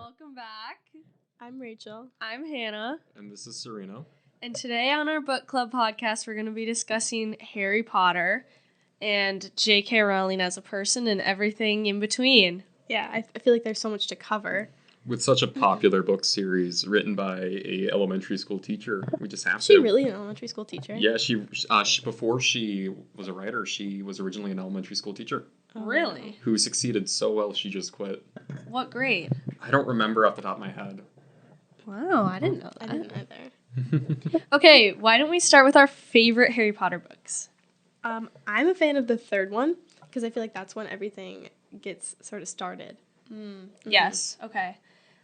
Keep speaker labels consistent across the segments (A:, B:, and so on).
A: Welcome back.
B: I'm Rachel.
A: I'm Hannah.
C: And this is Serena.
A: And today on our book club podcast, we're going to be discussing Harry Potter and J.K. Rowling as a person and everything in between.
B: Yeah, I feel like there's so much to cover.
C: With such a popular book series written by a elementary school teacher, we just have to.
B: Is she really an elementary school teacher?
C: Yeah, she before she was a writer, she was originally an elementary school teacher.
B: Oh,
A: Really?
C: Who succeeded so well she just quit.
A: What grade?
C: I don't remember off the top of my head.
A: Wow, I didn't know
B: I
A: that.
B: didn't either.
A: Okay, why don't we start with our favorite Harry Potter books?
B: I'm a fan of the third one because I feel like that's when everything gets sort of started.
A: Yes, okay.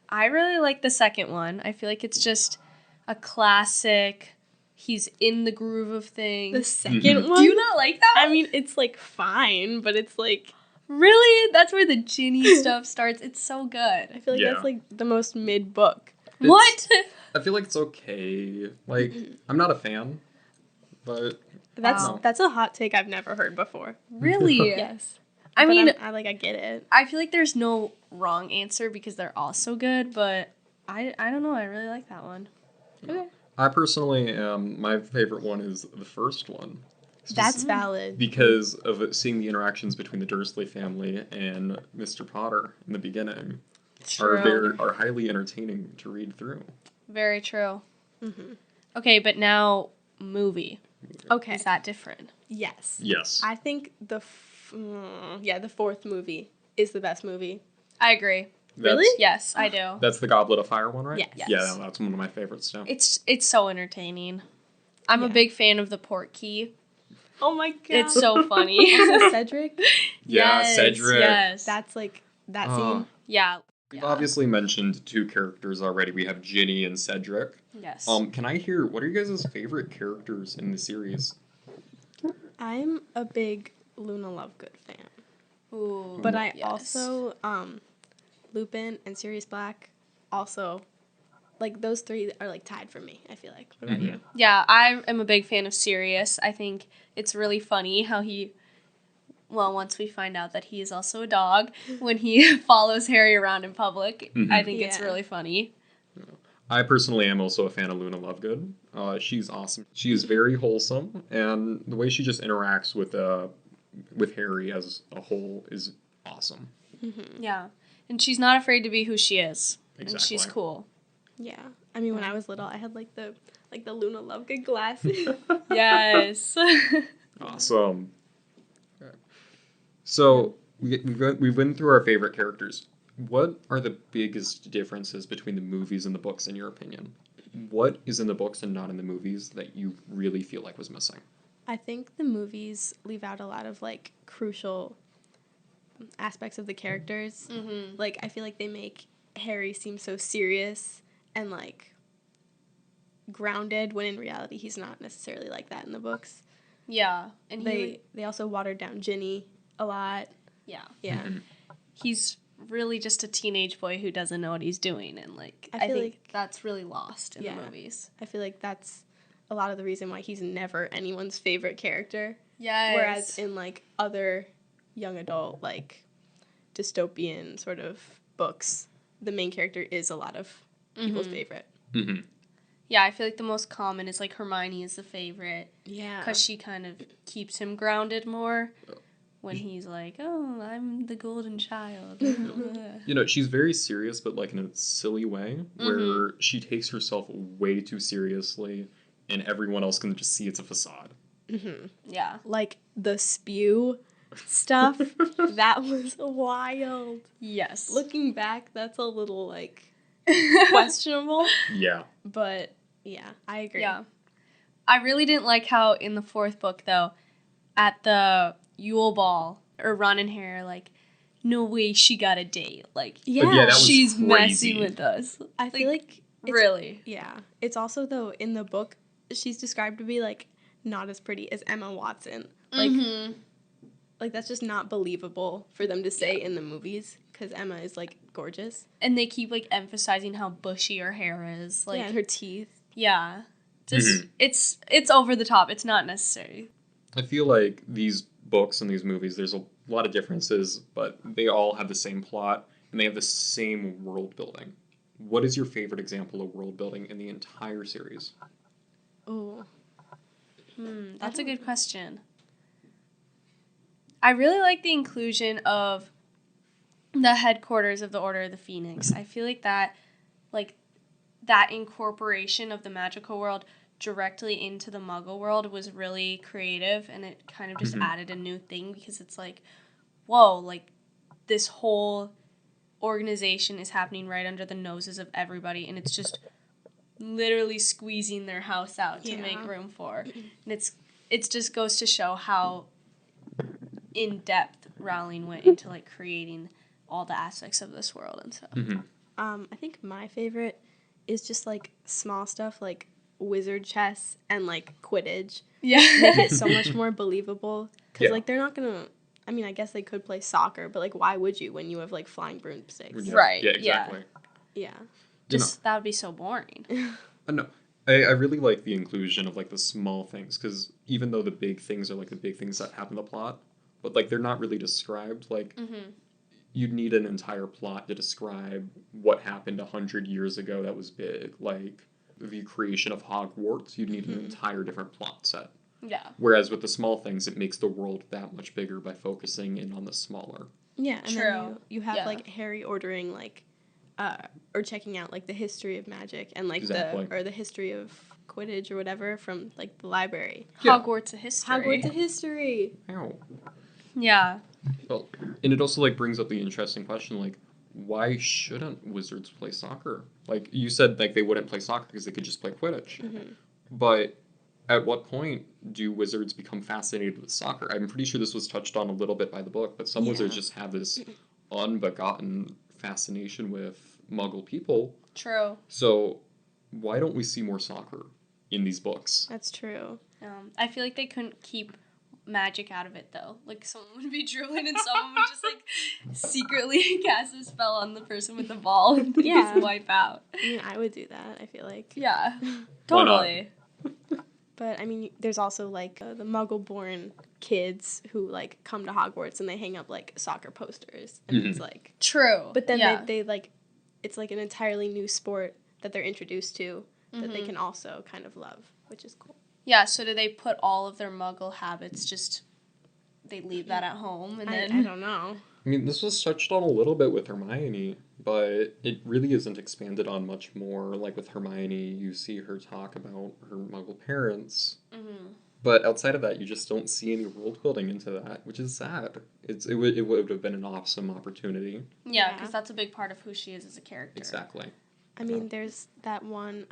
A: I really like the second one. I feel like it's just a classic. He's in the groove of things.
B: The second one?
A: Do you not like that?
B: I mean, it's like fine, but it's like
A: Really? That's where the Ginny stuff starts. It's so good.
B: I feel like
C: Yeah.
B: that's like the most mid book.
A: What?
C: I feel like it's okay. Like, I'm not a fan, but
A: Wow.
B: That's a hot take I've never heard before.
A: Really?
B: Yes.
A: I
B: But
A: mean,
B: I get it.
A: I feel like there's no wrong answer because they're all so good, but I don't know. I really like that one.
B: Okay.
C: I personally my favorite one is the first one.
B: That's valid.
C: Because of seeing the interactions between the Dursley family and Mr. Potter in the beginning are highly entertaining to read through.
A: Very true.
B: Mm-hmm.
A: Okay, but now movie.
B: Okay.
A: Is that different?
B: Yes.
C: Yes.
B: I think the fourth movie is the best movie.
A: I agree.
B: Really?
A: Yes, I do.
C: That's the Goblet of Fire one, right?
B: Yes.
C: Yeah, that's one of my favorites too.
A: It's so entertaining. I'm a
B: Yeah.
A: big fan of the Portkey.
B: Oh my god.
A: It's so funny.
B: Also Cedric.
C: Yeah,
A: Yes,
C: Cedric.
A: Yes.
B: That's like that
C: Oh.
B: scene.
A: Yeah.
C: We've
A: Yeah.
C: obviously mentioned two characters already. We have Ginny and Cedric.
A: Yes.
C: Can I hear what are you guys' favorite characters in the series?
B: I'm a big Luna Lovegood fan.
A: Ooh,
B: But I
A: yes.
B: also Lupin and Sirius Black also like those three are like tied for me, I feel like. What about you?
A: Yeah, I am a big fan of Sirius. I think it's really funny how once we find out that he is also a dog, when he follows Harry around in public, I think it's
B: Yeah.
A: really funny.
C: I personally am also a fan of Luna Lovegood. She's awesome. She is very wholesome, and the way she just interacts with Harry as a whole is awesome.
A: Yeah. And she's not afraid to be who she is. And she's
C: Exactly.
A: cool.
B: Yeah. I mean when I was little I had like the Luna Lovegood glasses.
A: Yes.
C: Awesome. Okay. So we've been through our favorite characters. What are the biggest differences between the movies and the books, in your opinion? What is in the books and not in the movies that you really feel like was missing?
B: I think the movies leave out a lot of like crucial aspects of the characters.
A: Mm-hmm.
B: Like I feel like they make Harry seem so serious and like grounded when in reality he's not necessarily like that in the books.
A: Yeah. And
B: They also watered down Ginny a lot.
A: yeah.
B: Yeah.
A: He's really just a teenage boy who doesn't know what he's doing, and like
B: I
A: I
B: feel
A: think
B: like-
A: that's really lost in
B: Yeah.
A: the movies.
B: I feel like that's a lot of the reason why he's never anyone's favorite character.
A: Yes.
B: Whereas in like other young adult like dystopian sort of books, the main character is a lot of people's favorite.
C: Mm-hmm.
A: Yeah, I feel like the most common is like Hermione is the favorite
B: Yeah.
A: because she kind of keeps him grounded more when he's like, "Oh, I'm the golden child."
C: You know, she's very serious, but like in a silly way, where she takes herself way too seriously, and everyone else can just see it's a facade.
A: Yeah.
B: Like the spew stuff, that was wild.
A: Yes.
B: Looking back, that's a little like questionable,
C: Yeah.
B: but yeah, I agree.
A: Yeah. I really didn't like how in the fourth book, though, at the Yule Ball, or Ron and Harry are like, "No way she got a date. Like,
B: Yeah,
C: that was
A: she's
C: crazy.
A: messing with us."
B: I feel like it's,
A: Really?
B: yeah. It's also though in the book she's described to be like not as pretty as Emma Watson. Like like that's just not believable for them to say in the movies because Emma is like gorgeous.
A: And they keep like emphasizing how bushy her hair is. Like,
B: Yeah, and her teeth.
A: yeah. Just it's over the top. It's not necessary.
C: I feel like these books and these movies, there's a lot of differences, but they all have the same plot. and they have the same world building. What is your favorite example of world building in the entire series?
B: Oh.
A: That's a good question. I really like the inclusion of the headquarters of the Order of the Phoenix. I feel like that incorporation of the magical world directly into the Muggle world was really creative, and it kind of just added a new thing because it's like, whoa, like this whole organization is happening right under the noses of everybody, and it's just literally squeezing their house out to make room for. And it just goes to show how in depth Rowling went into like creating all the aspects of this world and stuff.
B: I think my favorite is just like small stuff like wizard chess and like Quidditch.
A: Yeah.
B: Make it so much more believable because like they're not gonna. I mean, I guess they could play soccer, but like, why would you when you have like flying broomsticks?
A: Right.
C: Yeah, exactly.
B: Yeah.
A: Just that would be so boring.
C: No, I really like the inclusion of like the small things, because even though the big things are like the big things that happen in the plot, but like they're not really described. Like you'd need an entire plot to describe what happened 100 years ago that was big. Like the creation of Hogwarts, you'd need an entire different plot set.
A: Yeah.
C: Whereas with the small things, it makes the world that much bigger by focusing in on the smaller.
B: Yeah, and
A: True.
B: then you have like Harry ordering like or checking out like the history of magic and like the history of Quidditch or whatever from like the library.
C: Yeah.
A: Hogwarts a history.
B: Hogwarts a history.
C: Ow.
A: Yeah.
C: Well, and it also like brings up the interesting question, like, why shouldn't wizards play soccer? Like you said, like they wouldn't play soccer because they could just play Quidditch. But at what point do wizards become fascinated with soccer? I'm pretty sure this was touched on a little bit by the book, but some wizards just have this unbegotten fascination with Muggle people.
A: True.
C: So why don't we see more soccer in these books?
B: That's true.
A: I feel like they couldn't keep magic out of it though. Like someone would be dribbling and someone would just like secretly cast a spell on the person with the ball and just wipe out.
B: I mean, I would do that, I feel like.
A: Yeah. Totally.
B: But I mean, there's also like the Muggle-born kids who like come to Hogwarts and they hang up like soccer posters, and it's like
A: true.
B: But then they like, it's like an entirely new sport that they're introduced to that they can also kind of love, which is cool.
A: Yeah. So do they put all of their Muggle habits they leave that at home and then
B: I don't know.
C: I mean, this was touched on a little bit with Hermione, but it really isn't expanded on much more. Like with Hermione, you see her talk about her Muggle parents. But outside of that, you just don't see any world building into that, which is sad. It would have been an awesome opportunity.
A: Yeah, because that's a big part of who she is as a character.
C: Exactly.
B: I mean, there's that one,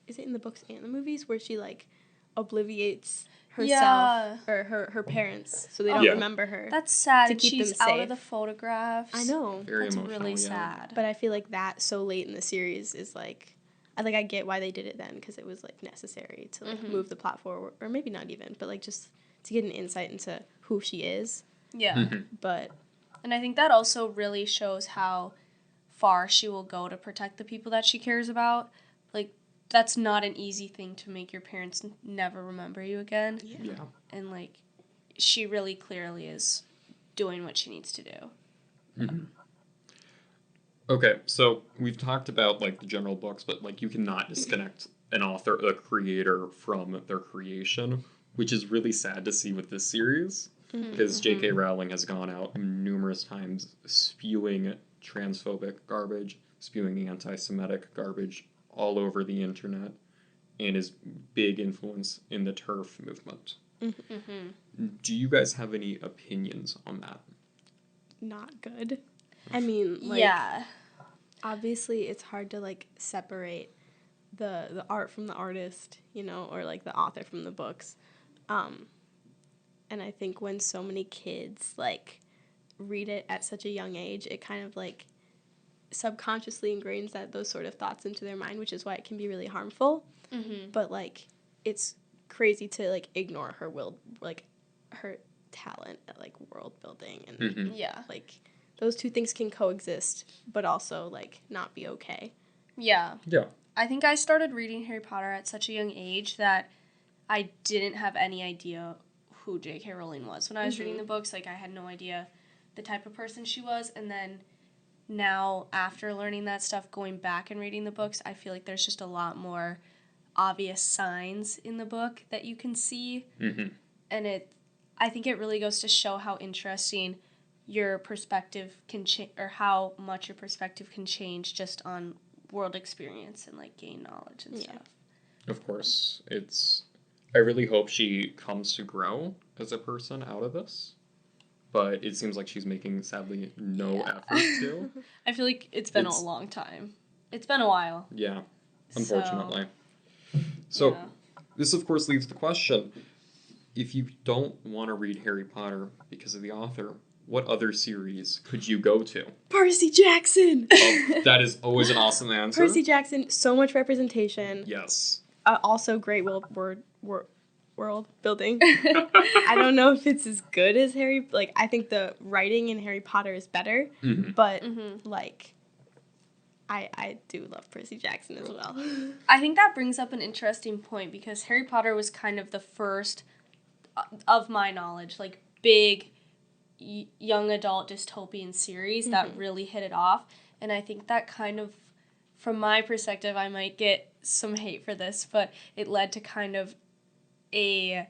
B: is it in the books and the movies where she like obliviates herself or her parents so they don't remember her.
A: That's sad.
B: To keep
A: She's
B: them
A: out
B: safe.
A: of the photographs.
B: I know.
C: Very
A: That's
C: emotional,
A: really sad.
B: But I feel like that so late in the series is like, I get why they did it then, because it was like necessary to like move the plot forward, or maybe not even, but like just to get an insight into who she is.
A: Yeah.
B: But
A: and I think that also really shows how far she will go to protect the people that she cares about. Like, that's not an easy thing to make your parents never remember you again.
C: Yeah.
A: And like, she really clearly is doing what she needs to do.
C: Okay, so we've talked about like the general books, but like you cannot disconnect an author, a creator, from their creation, which is really sad to see with this series, because J.K. Rowling has gone out numerous times spewing transphobic garbage, spewing anti-Semitic garbage all over the internet, and is big influence in the TERF movement. Do you guys have any opinions on that?
B: not good. I mean, like, obviously it's hard to, like, separate the art from the artist, you know, or, like, the author from the books. And I think when so many kids, like, read it at such a young age, it kind of, like, subconsciously ingrains those sort of thoughts into their mind, which is why it can be really harmful. But, like, it's crazy to, like, ignore her her talent at, like, world building and like, those two things can coexist, but also, like, not be okay.
A: Yeah.
C: Yeah.
A: I think I started reading Harry Potter at such a young age that I didn't have any idea who J.K. Rowling was. When I was reading the books, like, I had no idea the type of person she was, and then now after learning that stuff, going back and reading the books, I feel like there's just a lot more obvious signs in the book that you can see.
C: Mm-hmm.
A: And I think it really goes to show how interesting your perspective can change, or how much your perspective can change just on world experience and like gain knowledge and stuff.
C: Of course, I really hope she comes to grow as a person out of this, but it seems like she's making, sadly, no effort to.
A: I feel like it's been a long time. It's been a while.
C: Yeah, unfortunately. So this, of course, leaves the question, if you don't want to read Harry Potter because of the author, what other series could you go to?
B: Percy Jackson!
C: That is always an awesome answer.
B: Percy Jackson, so much representation.
C: Yes.
B: Also great world building. I don't know if it's as good as Harry... Like, I think the writing in Harry Potter is better, but, like, I do love Percy Jackson as well.
A: I think that brings up an interesting point, because Harry Potter was kind of the first, of my knowledge, like, big young adult dystopian series that really hit it off. And I think that kind of, from my perspective, I might get some hate for this, but it led to kind of a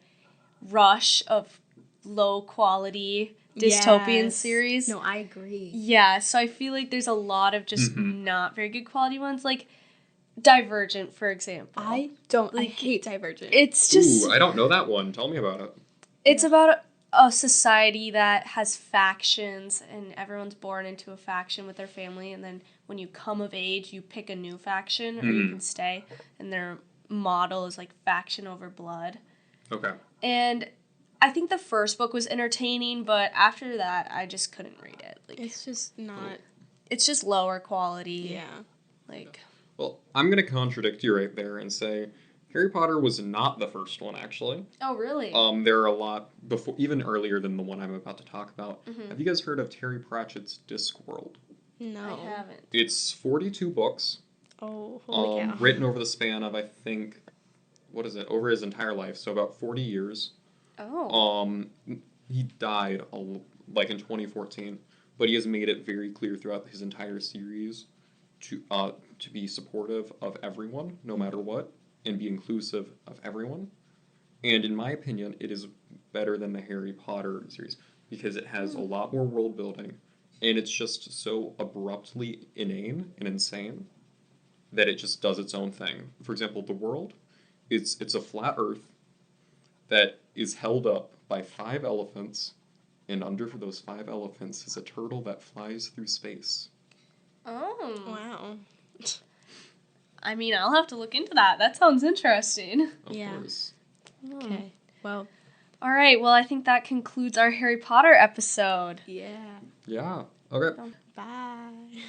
A: rush of low quality dystopian series.
B: No, I agree.
A: Yeah, so I feel like there's a lot of just not very good quality ones, like Divergent, for example.
B: I hate Divergent.
A: It's just...
C: Ooh, I don't know that one. Tell me about it.
A: It's about a society that has factions, and everyone's born into a faction with their family, and then when you come of age, you pick a new faction, or you can stay, and their model is like faction over blood.
C: Okay.
A: And I think the first book was entertaining, but after that, I just couldn't read it. Like,
B: it's just not...
A: It's just lower quality.
B: Yeah.
A: Like...
C: Well, I'm going to contradict you right there and say Harry Potter was not the first one, actually.
A: Oh, really?
C: There are a lot before, even earlier than the one I'm about to talk about. Have you guys heard of Terry Pratchett's Discworld?
A: No. I haven't.
C: It's 42 books.
B: Oh, holy cow.
C: Written over the span of, I think, over his entire life, so about 40 years.
A: Oh.
C: He died, like, in 2014, but he has made it very clear throughout his entire series to be supportive of everyone, no matter what, and be inclusive of everyone. And in my opinion, it is better than the Harry Potter series, because it has a lot more world building, and it's just so abruptly inane and insane that it just does its own thing. For example, the world, it's a flat Earth that is held up by 5 elephants, and under those 5 elephants is a turtle that flies through space.
A: Oh.
B: Wow.
A: I mean, I'll have to look into that. That sounds interesting.
C: Of course.
B: Okay. Well.
A: All right. Well, I think that concludes our Harry Potter episode.
B: Yeah.
C: Yeah. Okay.
B: Bye.